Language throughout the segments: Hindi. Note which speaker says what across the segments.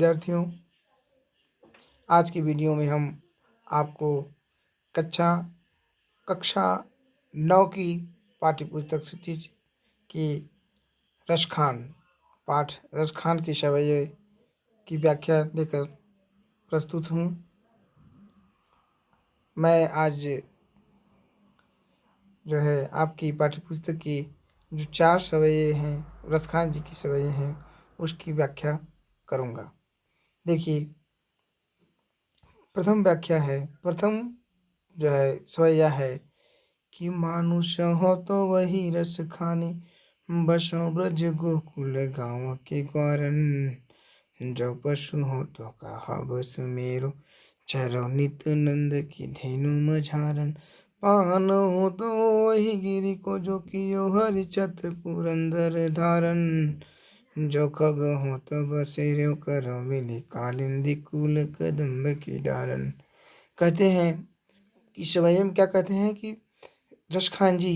Speaker 1: विद्यार्थियों, आज की वीडियो में हम आपको कक्षा 9 की पाठ्यपुस्तक क्षितिज की रसखान पाठ रसखान की सवैये की व्याख्या लेकर प्रस्तुत हूँ। मैं आज जो है आपकी पाठ्यपुस्तक की जो 4 सवैये हैं, रसखान जी की सवैये हैं, उसकी व्याख्या करूँगा। देखिए, प्रथम जो है सवैया है कि मानुष हो तो वही रस खाने, बसो ब्रज गोकुल गाँव के ग्वारन। जो पशु हो तो कहा बस मेरो, चरो नित नंद की धेनु मझारन। पान हो तो वही गिरी को जो कियो हरि छत्र पुरंदर धारन। जो खग हो तो बसेरो करो मिली कालिंदी कुल कदम्ब की डारन। कहते हैं कि सवैये में क्या कहते हैं कि रसखान जी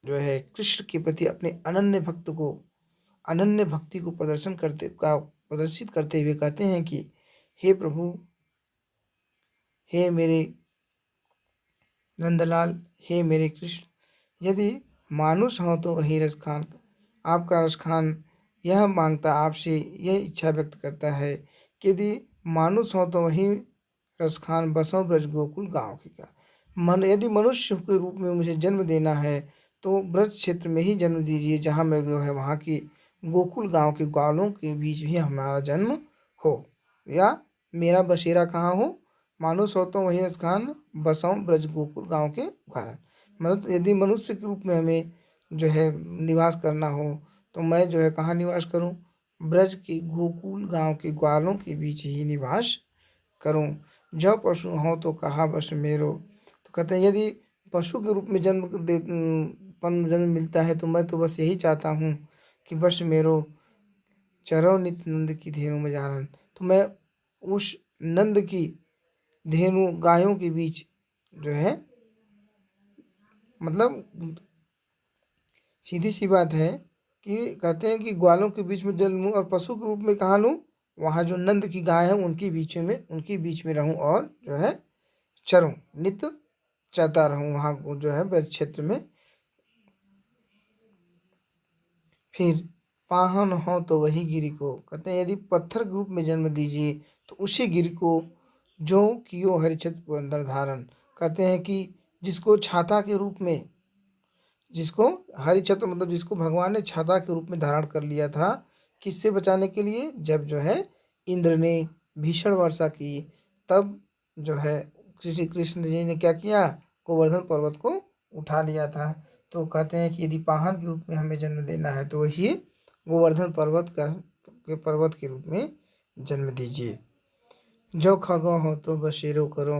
Speaker 1: जो है कृष्ण के प्रति अपने अनन्य भक्ति को प्रदर्शित करते हुए कहते हैं कि हे प्रभु, हे मेरे नंदलाल, हे मेरे कृष्ण, यदि मानुष हो तो वही रसखान। आपका रसखान यह मांगता, आपसे यह इच्छा व्यक्त करता है कि यदि मानुष हो तो वही रसखान, बसों ब्रज गोकुल गाँव की का यदि मनुष्य के रूप में मुझे जन्म देना है तो ब्रज क्षेत्र में ही जन्म दीजिए, जहाँ मैं जो है वहाँ की गोकुल गांव के ग्वालों के बीच भी हमारा जन्म हो, या मेरा बसेरा कहाँ हो। मानुष हो तो वही स्थान, बसों ब्रज गोकुल गांव के कारण। मतलब यदि मनुष्य के रूप में हमें जो है निवास करना हो तो मैं जो है कहाँ निवास करूं, ब्रज के गोकुल गांव के ग्वालों के बीच ही निवास करूं। जब पशु हो तो कहा बस मेरो, तो कहते हैं यदि पशु के रूप में जन्म मिलता है तो मैं तो बस यही चाहता हूँ कि बस मेरो चरो नित नंद की धेनु मझारन। तो मैं उस नंद की धेनु गायों के बीच जो है, मतलब सीधी सी बात है कि कहते हैं कि ग्वालों के बीच में जन्म लूँ और पशु के रूप में कहाँ लूँ, वहाँ जो नंद की गाय है उनके बीच में रहूँ और जो है चरूँ, नित्य चरता रहूँ वहाँ जो है ब्रज क्षेत्र में। फिर पाहन हो तो वही गिरी को, कहते हैं यदि पत्थर के रूप में जन्म दीजिए तो उसी गिरी को जो कियो हरिछत्र पुरंदर धारण। कहते हैं कि जिसको छाता के रूप में, जिसको हरिछत्र मतलब जिसको भगवान ने छाता के रूप में धारण कर लिया था, किससे बचाने के लिए, जब जो है इंद्र ने भीषण वर्षा की, तब जो है श्री कृष्ण जी ने क्या किया, गोवर्धन पर्वत को उठा लिया था। तो कहते हैं कि यदि पाहन के रूप में हमें जन्म देना है तो वही गोवर्धन पर्वत के रूप में जन्म दीजिए। जो खगो हो तो बसेरो करो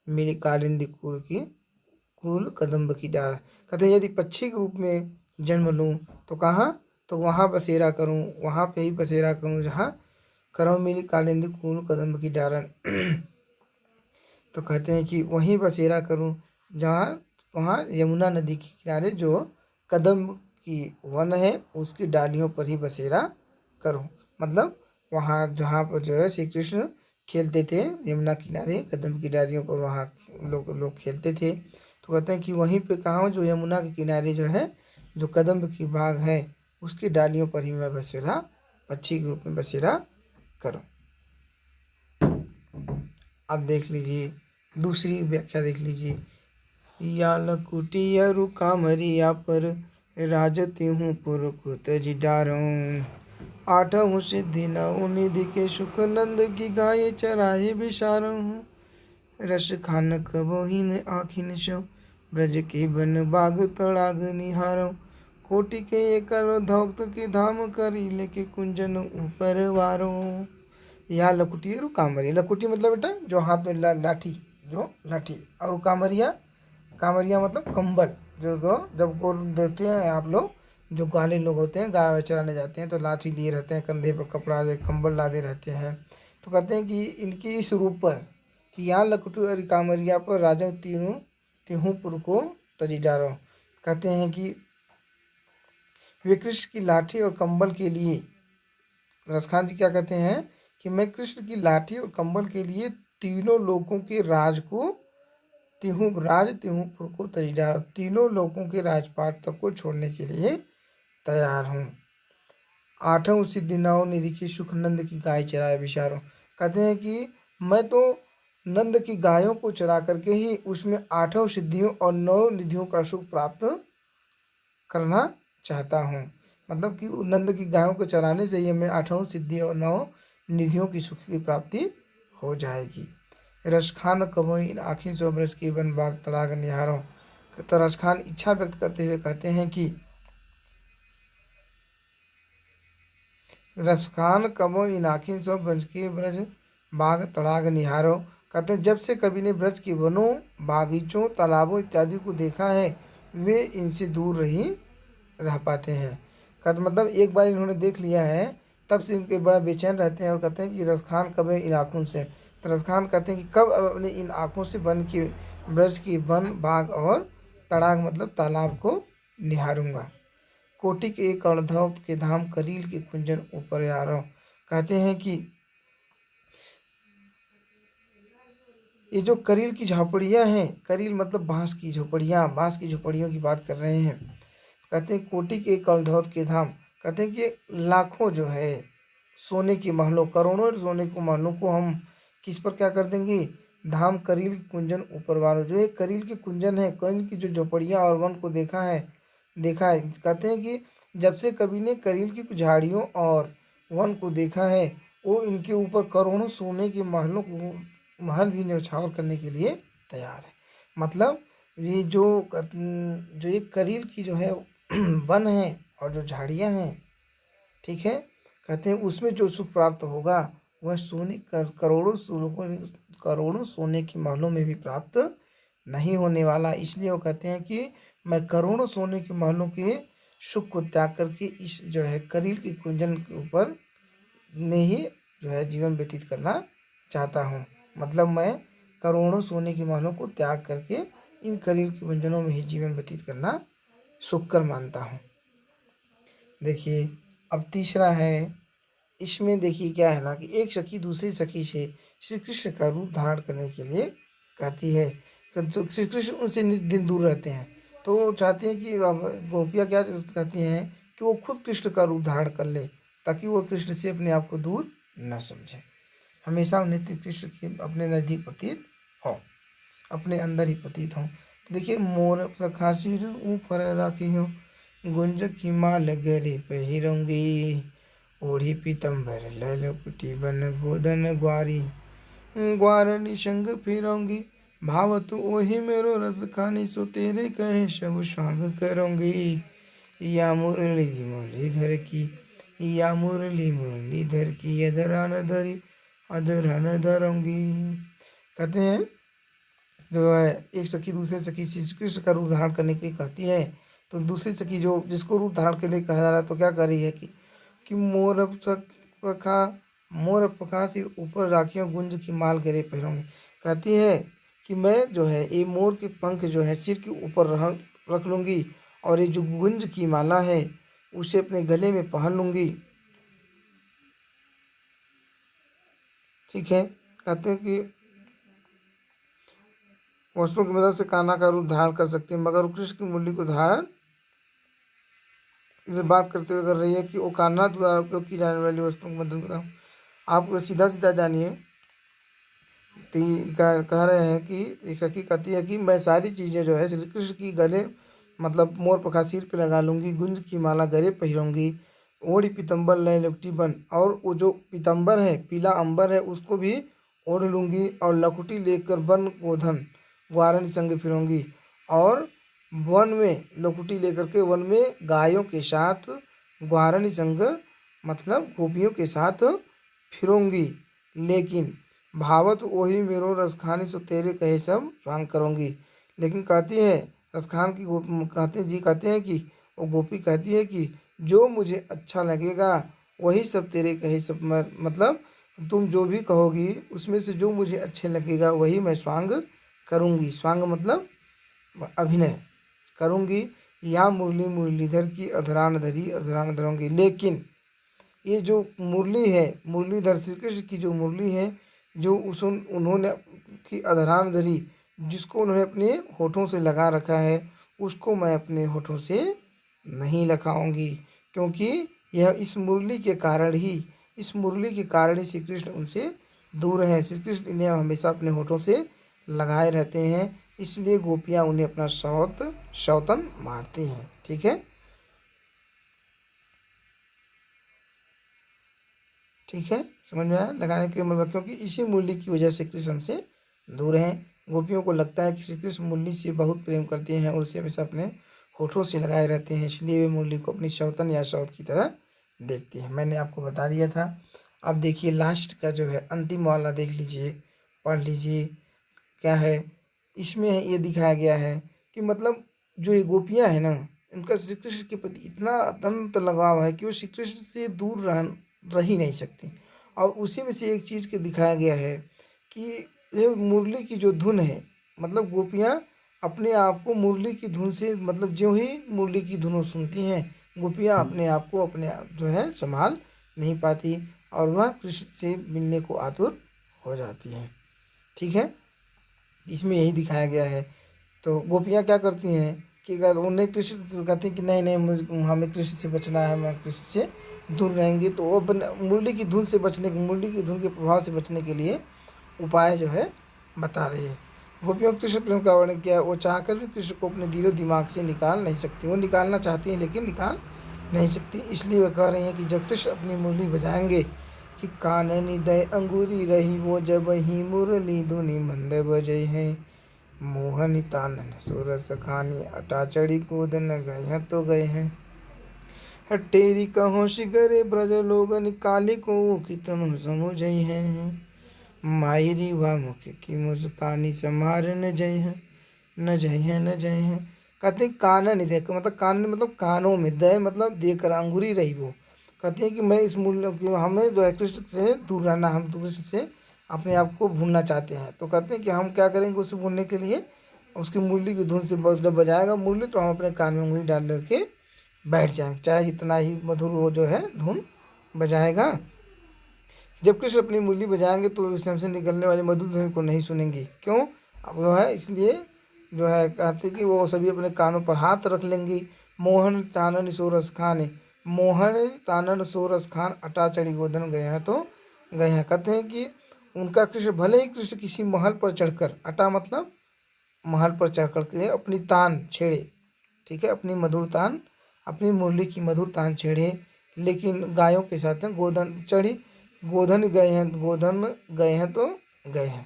Speaker 1: मेरी कालिंदी कुल कदम्ब की डार। कहते हैं यदि पक्षी के रूप में जन्म लूँ तो कहाँ, तो वहाँ बसेरा करूँ, वहाँ पे ही बसेरा करूँ जहाँ करो मेरी कालिंदी कुल कदम्ब की डारन। तो कहते हैं कि वहीं बसेरा करूँ जहाँ, वहाँ यमुना नदी के किनारे जो कदम की वन है उसकी डालियों पर ही बसेरा करूँ। मतलब वहाँ जहाँ पर जो है श्री कृष्ण खेलते थे यमुना किनारे कदम की डालियों पर, वहाँ लोग खेलते थे। तो कहते हैं कि वहीं पे कहाँ, जो यमुना के किनारे जो है जो कदम की बाग है उसकी डालियों पर ही मैं बसेरा, पक्षी के रूप में बसेरा करूँ। अब देख लीजिए दूसरी व्याख्या देख लीजिए। या लकुटियरु कामरिया पर राजती हूँ पुरकुत जिडारों। आठहु सिद्धि नौ निधि के सुख नंद की गाये चराए विसारों। रस खान कबोहिन आखिन सो ब्रज के बन बाग तड़ाग निहारों। कोटि के एकल धौक्त के धाम करी लेके कुंजन ऊपर वारों। या लकुटियरु कामरिया, लकुटी मतलब बेटा जो हाथ में लाठी, जो लाठी, और कामरिया, कांवरिया मतलब कंबल, जो दो जब को देते हैं आप लोग, जो ग्वाले लोग होते हैं गाय चराने जाते हैं तो लाठी लिए रहते हैं, कंधे पर कपड़ा कंबल लादे रहते हैं। तो कहते हैं कि इनकी इस रूप पर कि यहाँ लकुटू और कांवरिया पर राजा तिहूपुर को तजीडारो। कहते हैं कि वे कृष्ण की लाठी और कंबल के लिए रसखान जी क्या कहते हैं कि मैं कृष्ण की लाठी और कंबल के लिए तीनों लोगों के राज को तिहूपुर को तैयार, तीनों लोगों के राजपाट तक को छोड़ने के लिए तैयार हूँ। आठों सिद्धि नौ निधि की सुख नंद की गाय चराए विचारो। कहते हैं कि मैं तो नंद की गायों को चरा करके ही उसमें आठों सिद्धियों और नौ निधियों का सुख प्राप्त करना चाहता हूँ। मतलब कि नंद की गायों को चराने से ही हमें आठों सिद्धि और नौ निधियों की सुख की प्राप्ति हो जाएगी। रस खान कबो इन आँखी सो ब्रज की वन बाग तड़ाग निहारो। तो रस खान इच्छा व्यक्त करते हुए कहते हैं कि रसखान कबो इन आँखी सो ब्रज की ब्रज बाग तड़ाग निहारो। कहते हैं जब से कवि ने ब्रज के वनों, बागीचों, तालाबों इत्यादि को देखा है, वे इनसे दूर नहीं रह पाते हैं। कहते मतलब एक बार इन्होंने देख लिया है, तब से इनके बड़ा बेचैन रहते हैं और कहते हैं कि रसखान कब है इन आँखों से। तो रसखान कहते हैं कि कब अपने इन आँखों से वन की, ब्रज की वन, बाग और तड़ाग मतलब तालाब को निहारूंगा। कोटि के एक अर्धव के धाम, करील के कुंजन ऊपर यारो। कहते हैं कि ये जो करील की झोपड़ियाँ हैं, करील मतलब बांस की झोपड़ियाँ, बांस की झोपड़ियों की बात कर रहे हैं। कहते हैं कोटि के कलधौत के धाम, कहते हैं कि लाखों जो है सोने के महलों, करोड़ों सोने के महलों को हम किस पर क्या कर देंगे, धाम करील के कुंजन ऊपर वालों। जो ये करील के कुंजन है, करील की जो झोपड़ियाँ और वन को देखा है। कहते हैं कि जब से कवि ने करील की झाड़ियों और वन को देखा है, वो इनके ऊपर करोड़ों सोने के महलों को, महल भी न्यौछावर करने के लिए तैयार है। मतलब ये जो ये करील की जो है वन है और जो झाड़ियाँ हैं, ठीक है, कहते हैं उसमें जो सुख प्राप्त होगा वह करोड़ों सोने के महलों में भी प्राप्त नहीं होने वाला। इसलिए वो कहते हैं कि मैं करोड़ों सोने के महलों के सुख को त्याग करके इस जो है करील के कुंजन के ऊपर में ही जो है जीवन व्यतीत करना चाहता हूँ। मतलब मैं करोड़ों सोने के महलों को त्याग करके इन करील के कुंजनों में ही जीवन व्यतीत करना सुखकर मानता हूँ। देखिए अब तीसरा है, इसमें देखिए क्या है ना कि एक सखी दूसरी सखी से श्री कृष्ण का रूप धारण करने के लिए कहती है। तो श्री कृष्ण उनसे नित दिन दूर रहते हैं, तो वो चाहते हैं कि अब गोपियाँ क्या कहती हैं कि वो खुद कृष्ण का रूप धारण कर ले, ताकि वो कृष्ण से अपने आप को दूर न समझे, हमेशा नित्य कृष्ण के अपने नज़दीक प्रतीत हो, अपने अंदर ही प्रतीत हों। तो देखिए मोर सखा सिर ऊपर राखी हो, गुंज की माल गले पहिरूंगी, ओढ़ी पीतम्बर ललकुटी बन गोदन ग्वारी, ग्वारनी संग फिरूंगी, भाव तो ओही मेरो रस खानी, सो तेरे कहे सब स्वांग करूंगी। या मुरली मुरलीधर की, या मुरली मुरलीधर की, अधरान धरी अधरान धरूंगी। कहते हैं जो है एक सखी दूसरे सखी से श्री कृष्ण का रूप धारण करने के लिए कहती है, तो दूसरी सखी जो जिसको रूप धारण करने कहा जा रहा है, तो क्या कर रही है कि पखा मोर पखा सिर ऊपर राखियों, गुंज की माल गले पहनूंगी। कहती है कि मैं जो है ये मोर के पंख जो है सिर के ऊपर रख लूँगी, और ये जो गुंज की माला है उसे अपने गले में पहन लूँगी। ठीक है, कहते हैं कि वस्त्रों की मदद से कान्हा का रूप धारण कर सकते हैं, मगर वो कृष्ण की मुरली को धारण इसे बात करते हुए कर रही है कि वो कान्हा द्वारा उपयोग की जाने वाली वस्तुओं की मदद का। आप सीधा सीधा जानिए, कह रहे हैं कि एक सखी कहती है कि मैं सारी चीज़ें जो है श्री कृष्ण की गले, मतलब मोर पंखा सिर पे लगा लूँगी, गुंज की माला गले पहिरूंगी, ओढ़ी पीतम्बर लय लुकटी बन, और वो जो पीतम्बर है, पीला अंबर है, उसको भी ओढ़ लूँगी, और लकुटी लेकर वन गोधन ग्वारन संग फिरूंगी, और वन में लकुटी लेकर के वन में गायों के साथ ग्वारनी संग मतलब गोपियों के साथ फिरूंगी। लेकिन भावत वही मेरो रसखानी, सो तेरे कहे सब स्वांग करूंगी। लेकिन कहती है रसखान की कहते हैं कि वो गोपी कहती है कि जो मुझे अच्छा लगेगा वही सब तेरे कहे सब मतलब तुम जो भी कहोगी उसमें से जो मुझे अच्छे लगेगा वही मैं स्वांग करूंगी। स्वांग मतलब अभिनय करूंगी। या मुरली मुरलीधर की अधरान धरी अधरान धरूंगी। लेकिन ये जो मुरली है, मुरलीधर श्री कृष्ण की जो मुरली है, जो उस उन्होंने की अधरान धरी, जिसको उन्होंने अपने होठों से लगा रखा है, उसको मैं अपने होठों से नहीं लगाऊंगी, क्योंकि यह इस मुरली के कारण ही, इस मुरली के कारण ही श्री कृष्ण उनसे दूर हैं। श्री कृष्ण इन्हें हमेशा अपने होठों से लगाए रहते हैं, इसलिए गोपियाँ उन्हें अपना सौतन मारती हैं। ठीक है, ठीक है, समझ में आया लगाने के मतलब, क्योंकि इसी मुरली की वजह से कृष्ण हमसे दूर हैं। गोपियों को लगता है कि श्री कृष्ण मुरली से बहुत प्रेम करते हैं और उसे हमेशा अपने होठों से लगाए रहते हैं, इसलिए वे मुरली को अपनी सौतन या सौत की तरह देखते हैं। मैंने आपको बता दिया था। अब देखिए लास्ट का जो है अंतिम वाला देख लीजिए, पढ़ लीजिए क्या है। इसमें ये दिखाया गया है कि मतलब जो ये गोपियाँ हैं ना, इनका श्री कृष्ण के प्रति इतना अत्यंत लगाव है कि वो श्री कृष्ण से दूर रह ही नहीं सकती। और उसी में से एक चीज़ के दिखाया गया है कि ये मुरली की जो धुन है, मतलब गोपियाँ अपने आप को मुरली की धुन से, मतलब जो ही मुरली की धुन वो सुनती हैं, गोपियाँ अपने आप को अपने जो है संभाल नहीं पाती और वह कृष्ण से मिलने को आतुर हो जाती हैं। ठीक है, इसमें यही दिखाया गया है। तो गोपियाँ क्या करती हैं कि अगर उन्हें कृष्ण कहती हैं कि नहीं नहीं हमें कृष्ण से बचना है, हमें कृष्ण से दूर रहेंगे, तो वो मुरली की धुन से बचने के, मुरली की धुन के प्रभाव से बचने के लिए उपाय जो है बता रही है। गोपियों को कृष्ण प्रेम का वर्णन किया, वो चाहकर भी कृष्ण को अपने दिलो दिमाग से निकाल नहीं सकती। वो निकालना चाहती हैं लेकिन निकाल नहीं सकती, इसलिए वह कह रही हैं कि जब कृष्ण अपनी मुरली बजाएंगे कि काननी दय अंगूरी रही, वो जब ही मुरली धुनि मंद बजे हैं, मोहनी तानन सुरस खानी अटाचड़ी कूदन गए हैं तो गए हैं, हटेरी कहो शिगरे ब्रज लोगन काली को कितनो समुझई हैं, मायरी वा मुख की मुस्कानी समार न जय है, न जय है, न जय है। कहते हैं कानन देख, मतलब कान मतलब कानों में, दय मतलब देकर, अंगूरी रही वो, कहते हैं कि मैं इस मूल्य की, हमें जो है कृष्ण से दूर रहना, हम कृष्ण से अपने आप को भूलना चाहते हैं। तो कहते हैं कि हम क्या करेंगे उसे भूलने के लिए, उसकी मुरली की धुन से जब बजाएगा मुरली, तो हम अपने कान में उंगली डाल करके बैठ जाएंगे, चाहे जितना ही मधुर वो जो है धुन बजाएगा। जब कृष्ण अपनी मुरली बजाएंगे तो इस से निकलने वाले मधुर ध्वनि को नहीं सुनेंगी। क्यों? अब जो है इसलिए जो है कहते कि वो सभी अपने कानों पर हाथ रख लेंगी। मोहन तानन सोरस खान, मोहन तानन सोरस खान अटा चढ़ी गोधन गए हैं तो गए हैं। कहते हैं कि उनका कृष्ण, भले ही कृष्ण किसी महल पर चढ़कर, अटा मतलब महल पर चढ़ कर के अपनी तान छेड़े, ठीक है, अपनी मधुर तान, अपनी मुरली की मधुर तान छेड़े, लेकिन गायों के साथ में गोधन चढ़ी, गोधन गए हैं, गोधन गए हैं तो गए हैं।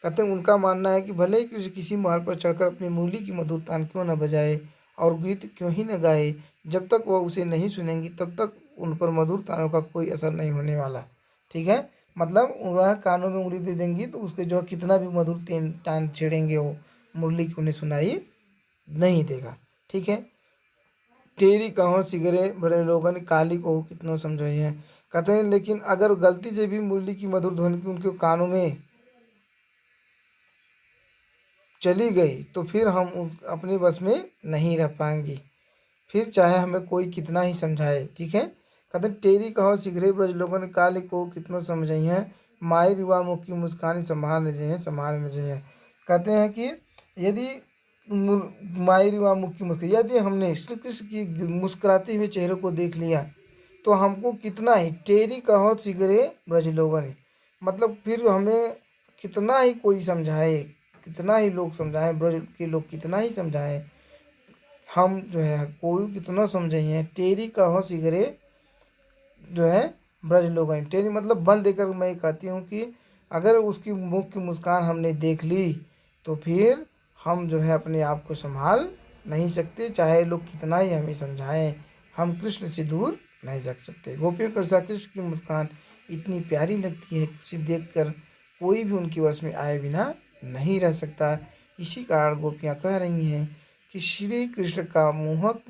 Speaker 1: कहते हैं उनका मानना है कि भले ही किसी महल पर चढ़कर अपनी मुरली की मधुर तान क्यों न बजाए और गीत क्यों ही न गाए, जब तक वह उसे नहीं सुनेंगी तब तक उन पर मधुर तानों का कोई असर नहीं होने वाला। ठीक है, मतलब वह कानों में उंगली दे देंगी तो उसके जो कितना भी मधुर तान छेड़ेंगे वो मुरली की उन्हें सुनाई नहीं देगा। ठीक है, तेरी कहो सिगरे बड़े लोगन काली को कितनों समझाई है। कहते हैं लेकिन अगर गलती से भी मुरली की मधुर ध्वनि की उनके कानों में चली गई तो फिर हम अपने बस में नहीं रह पाएंगे, फिर चाहे हमें कोई कितना ही समझाए। ठीक है, कहते हैं टेरी कहो सिगरे ब्रज लोगन काली को कितनों समझाई है, माई रिवा मुख की मुस्कानी संभाल न हैं, संभाल न हैं। कहते हैं कि यदि माई रिवा मुख की मुस्कान, यदि हमने श्री कृष्ण की मुस्कुराते हुए चेहरे को देख लिया तो हमको कितना ही टेरी कहो सिगरे ब्रज लोगन, मतलब फिर हमें कितना ही कोई समझाए, कितना ही लोग समझाएं, ब्रज के लोग कितना ही समझाएं, हम जो है कोई कितना समझाइए, तेरी कहो सिगरे जो है ब्रज लोग हैं। तेरी मतलब बल देकर मैं कहती हूँ कि अगर उसकी मुख की मुस्कान हमने देख ली तो फिर हम जो है अपने आप को संभाल नहीं सकते, चाहे लोग कितना ही हमें समझाएं, हम कृष्ण से दूर नहीं जा सकते। गोपियों के अनुसार कृष्ण की मुस्कान इतनी प्यारी लगती है कि उसे देखकर कोई भी उनके वश में आए बिना नहीं रह सकता। इसी कारण गोपियाँ कह रही हैं कि श्री कृष्ण का मोहक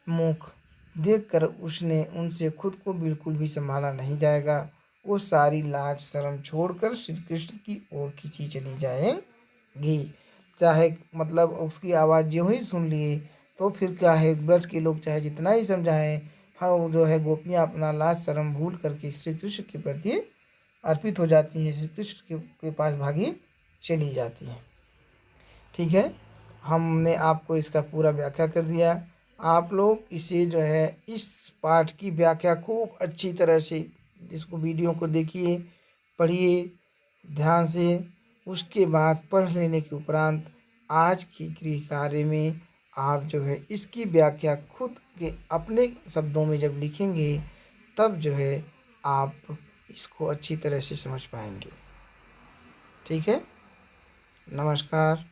Speaker 1: मुख देखकर उसने उनसे खुद को बिल्कुल भी संभाला नहीं जाएगा। वो सारी लाज शर्म छोड़कर श्री कृष्ण की ओर खींची चली जाएंगी। चाहे मतलब उसकी आवाज़ जो ही सुन लिए तो फिर क्या है, ब्रज के लोग चाहे जितना ही समझाएं हाँ जो है गोपियाँ अपना लाज शर्म भूल करके श्री कृष्ण के प्रति अर्पित हो जाती हैं, श्री कृष्ण के पास भागी चली जाती हैं। ठीक है, हमने आपको इसका पूरा व्याख्या कर दिया। आप लोग इसे जो है इस पाठ की व्याख्या खूब अच्छी तरह से इसको वीडियो को देखिए, पढ़िए ध्यान से। उसके बाद पढ़ लेने के उपरांत आज की गृह कार्य में आप जो है इसकी व्याख्या खुद के अपने शब्दों में जब लिखेंगे तब जो है आप इसको अच्छी तरह से समझ पाएंगे। ठीक है, नमस्कार।